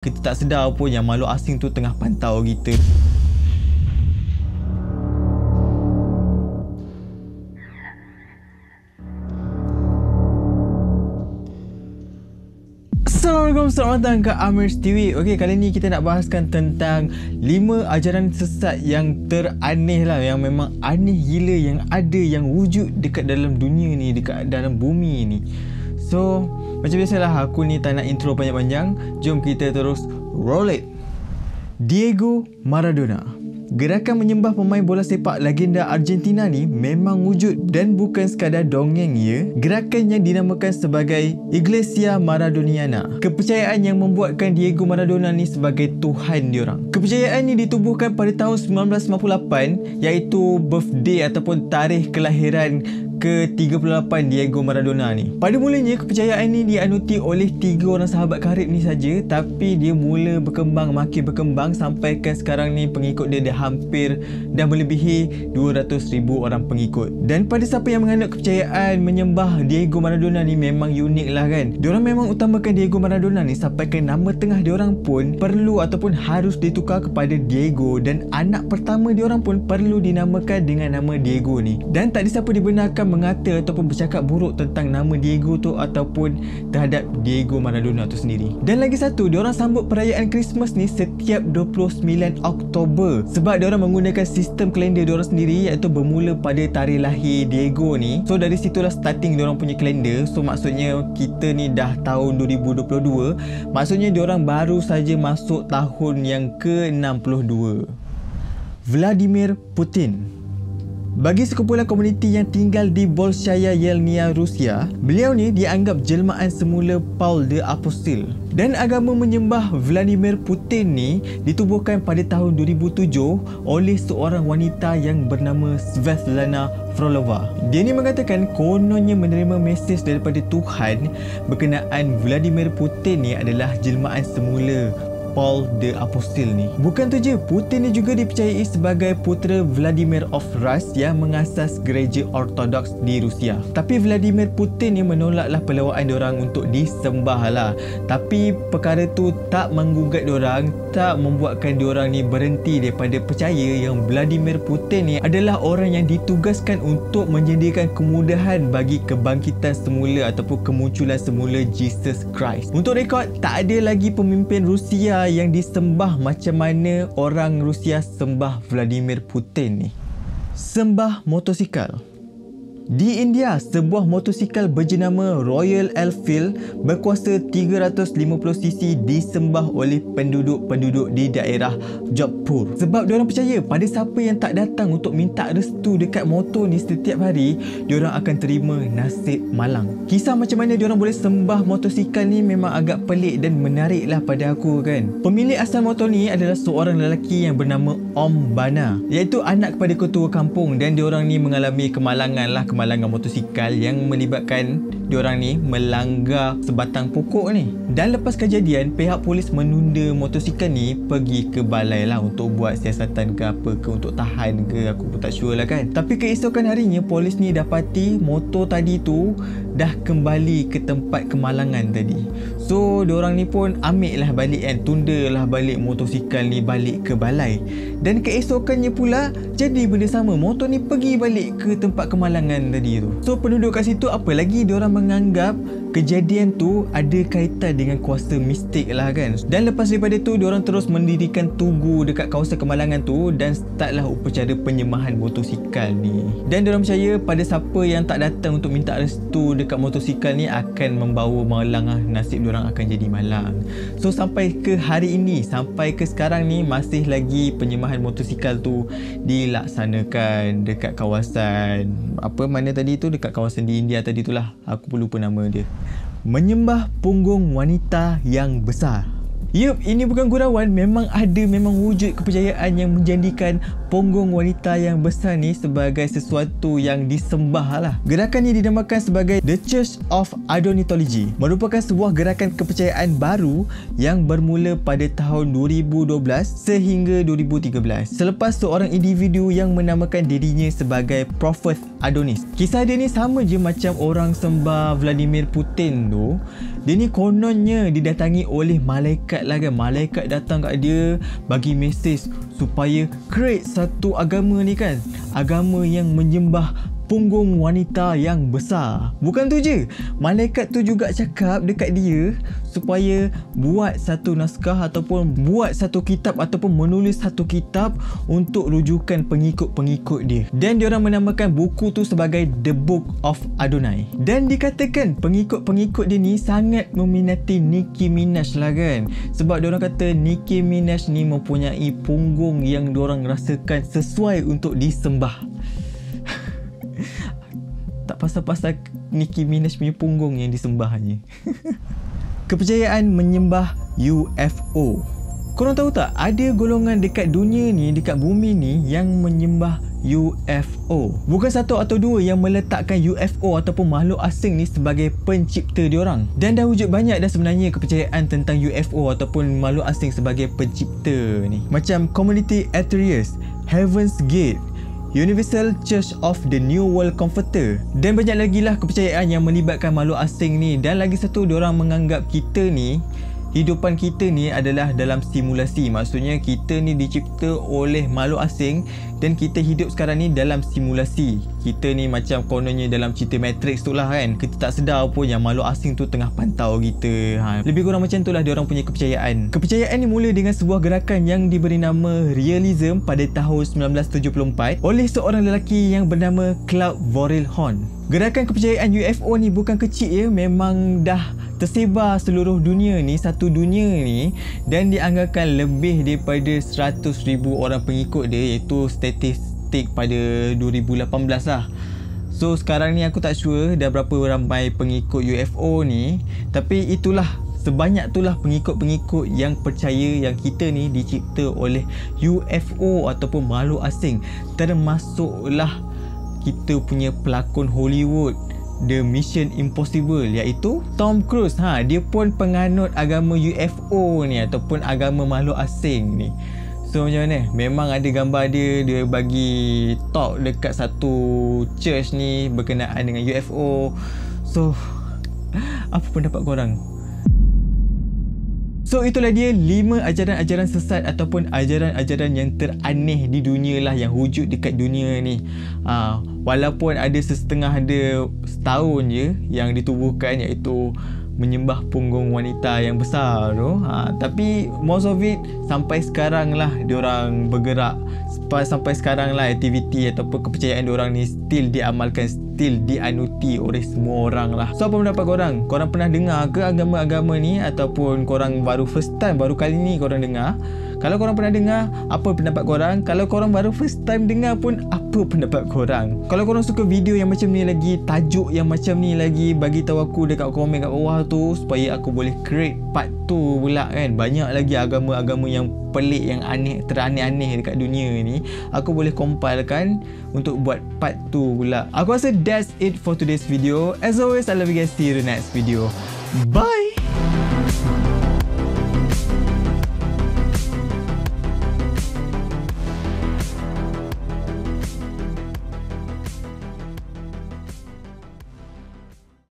Kita tak sedar pun yang makhluk asing tu tengah pantau kita. Assalamualaikum, selamat datang ke Amir's TV. Okey, kali ni kita nak bahaskan tentang 5 ajaran sesat yang teraneh lah, yang memang aneh gila, yang ada, yang wujud dekat dalam dunia ni, dekat dalam bumi ni. So, macam biasalah, aku ni tak nak intro panjang-panjang. Jom kita terus roll it. Diego Maradona. Gerakan menyembah pemain bola sepak legenda Argentina ni memang wujud dan bukan sekadar dongeng ya. Gerakan yang dinamakan sebagai Iglesia Maradoniana. Kepercayaan yang membuatkan Diego Maradona ni sebagai Tuhan diorang. Kepercayaan ni ditubuhkan pada tahun 1998, iaitu birthday ataupun tarikh kelahiran ke-38 Diego Maradona ni. Pada mulanya kepercayaan ni dianuti oleh 3 orang sahabat karib ni saja, tapi dia mula berkembang, makin berkembang sampai kan sekarang ni pengikut dia dah hampir dah melebihi 200,000 orang pengikut. Dan pada siapa yang menganut kepercayaan menyembah Diego Maradona ni memang unik lah kan. Diorang memang utamakan Diego Maradona ni sampai ke nama tengah diorang pun perlu ataupun harus ditukar kepada Diego, dan anak pertama diorang pun perlu dinamakan dengan nama Diego ni. Dan tak ada siapa dibenarkan mengata ataupun bercakap buruk tentang nama Diego tu ataupun terhadap Diego Maradona tu sendiri. Dan lagi satu, diorang sambut perayaan Christmas ni setiap 29 Oktober sebab diorang menggunakan sistem kalender diorang sendiri, iaitu bermula pada tarikh lahir Diego ni. So dari situlah starting diorang punya kalender. So maksudnya kita ni dah tahun 2022, maksudnya diorang baru saja masuk tahun yang ke-62. Vladimir Putin. Bagi sekumpulan komuniti yang tinggal di Bolshaya Yelnya, Rusia, beliau ni dianggap jelmaan semula Paul the Apostle. Dan agama menyembah Vladimir Putin ni ditubuhkan pada tahun 2007 oleh seorang wanita yang bernama Svetlana Frolova. Dia ni mengatakan kononnya menerima mesej daripada Tuhan berkenaan Vladimir Putin ni adalah jelmaan semula Paul the Apostle ni. Bukan tu je, Putin ni juga dipercayai sebagai putera Vladimir of Rus yang mengasas gereja Ortodoks di Rusia. Tapi Vladimir Putin ni menolaklah pelawaan diorang untuk disembah lah. Tapi perkara tu tak menggugat diorang, tak membuatkan diorang ni berhenti daripada percaya yang Vladimir Putin ni adalah orang yang ditugaskan untuk menyediakan kemudahan bagi kebangkitan semula ataupun kemunculan semula Jesus Christ. Untuk rekod, tak ada lagi pemimpin Rusia yang disembah macam mana orang Rusia sembah Vladimir Putin ni. Sembah motosikal. Di India, sebuah motosikal berjenama Royal Enfield berkuasa 350cc disembah oleh penduduk-penduduk di daerah Jodhpur. Sebab diorang percaya pada siapa yang tak datang untuk minta restu dekat motor ni setiap hari, diorang akan terima nasib malang. Kisah macam mana diorang boleh sembah motosikal ni memang agak pelik dan menarik lah pada aku kan. Pemilik asal motor ni adalah seorang lelaki yang bernama Om Bana, iaitu anak kepada ketua kampung, dan diorang ni mengalami kemalangan motosikal yang melibatkan diorang ni melanggar sebatang pokok ni. Dan lepas kejadian, pihak polis menunda motosikal ni pergi ke balai lah untuk buat siasatan ke apa ke, untuk tahan ke, aku pun tak sure lah kan. Tapi keesokan harinya polis ni dapati motor tadi tu dah kembali ke tempat kemalangan tadi. So diorang ni pun ambil lah balik kan, tunda lah balik motosikal ni balik ke balai. Dan keesokannya pula jadi benda sama, motor ni pergi balik ke tempat kemalangan tadi tu. So penduduk kat situ apa lagi, diorang menganggap kejadian tu ada kaitan dengan kuasa mistik lah kan. Dan lepas daripada tu diorang terus mendirikan tugu dekat kawasan kemalangan tu dan startlah upacara penyembahan motosikal ni. Dan diorang percaya pada siapa yang tak datang untuk minta restu dekat motosikal ni akan membawa malang lah, nasib diorang akan jadi malang. So sampai ke hari ini, sampai ke sekarang ni masih lagi penyembahan motosikal tu dilaksanakan dekat kawasan apa mana tadi tu, dekat kawasan di India tadi tu lah, aku pun lupa nama dia. Menyembah punggung wanita yang besar. Yup, ini bukan gurauan, memang wujud kepercayaan yang menjadikan punggung wanita yang besar ni sebagai sesuatu yang disembah lah. Gerakan ini dinamakan sebagai The Church of Adonitology, merupakan sebuah gerakan kepercayaan baru yang bermula pada tahun 2012 sehingga 2013 selepas seorang individu yang menamakan dirinya sebagai Prophet Adonis. Kisah dia ni sama je macam orang sembah Vladimir Putin tu, Dia ni kononnya didatangi oleh malaikat lah kan. Malaikat datang kat dia bagi mesej supaya create satu agama ni kan. Agama yang menyembah punggung wanita yang besar. Bukan tu je, malaikat tu juga cakap dekat dia supaya buat satu naskah ataupun buat satu kitab ataupun menulis satu kitab untuk rujukan pengikut-pengikut dia. Dan diorang menamakan buku tu sebagai The Book of Adonai. Dan dikatakan pengikut-pengikut dia ni sangat meminati Nicki Minaj lah kan. Sebab diorang kata Nicki Minaj ni mempunyai punggung yang diorang rasakan sesuai untuk disembah. Tak pasal-pasal Nicki Minaj punya punggung yang disembahnya. Kepercayaan menyembah UFO. Korang tahu tak, ada golongan dekat dunia ni, dekat bumi ni yang menyembah UFO. Bukan satu atau dua yang meletakkan UFO ataupun makhluk asing ni sebagai pencipta diorang. Dan dah wujud banyak dah sebenarnya kepercayaan tentang UFO ataupun makhluk asing sebagai pencipta ni. Macam Community Atheist, Heaven's Gate, Universal Church of the New World Comforter, dan banyak lagi lah kepercayaan yang melibatkan makhluk asing ni. Dan lagi satu, diorang menganggap kita ni, hidupan kita ni adalah dalam simulasi. Maksudnya kita ni dicipta oleh makhluk asing dan kita hidup sekarang ni dalam simulasi. Kita ni macam kononnya dalam cerita Matrix tu lah kan. Kita tak sedar pun yang makhluk asing tu tengah pantau kita. Lebih kurang macam tu lah diorang punya kepercayaan. Kepercayaan ni mula dengan sebuah gerakan yang diberi nama Realism pada tahun 1974 oleh seorang lelaki yang bernama Claude Vorilhon. Gerakan kepercayaan UFO ni bukan kecil ya, memang dah tersebar seluruh dunia ni, satu dunia ni, dan dianggarkan lebih daripada 100,000 orang pengikut dia, iaitu statistik pada 2018 lah. So sekarang ni aku tak sure dah berapa ramai pengikut UFO ni, tapi itulah, sebanyak itulah pengikut-pengikut yang percaya yang kita ni dicipta oleh UFO ataupun makhluk asing. Termasuklah kita punya pelakon Hollywood The Mission Impossible, iaitu Tom Cruise. Dia pun penganut agama UFO ni ataupun agama makhluk asing ni. So macam mana? Memang ada gambar dia bagi talk dekat satu church ni berkenaan dengan UFO. So apa pendapat korang? So itulah dia 5 ajaran-ajaran sesat ataupun ajaran-ajaran yang teraneh di dunia lah, yang wujud dekat dunia ni. Walaupun ada setahun je yang ditubuhkan, iaitu menyembah punggung wanita yang besar tu. Tapi most of it sampai sekarang lah diorang bergerak. Sampai sekarang lah aktiviti ataupun kepercayaan diorang ni still diamalkan, still dianuti oleh semua orang lah. So apa pendapat korang? Korang pernah dengar ke agama-agama ni ataupun korang baru first time, baru kali ni korang dengar? Kalau korang pernah dengar, apa pendapat korang? Kalau korang baru first time dengar pun, apa pendapat korang? Kalau korang suka video yang macam ni lagi, tajuk yang macam ni lagi, bagi tahu aku dekat komen kat bawah tu supaya aku boleh create part tu pula kan. Banyak lagi agama-agama yang pelik, yang aneh, teraneh-aneh dekat dunia ni. Aku boleh compilekan untuk buat part tu pula. Aku rasa that's it for today's video. As always, I love you guys. See you in the next video. Bye!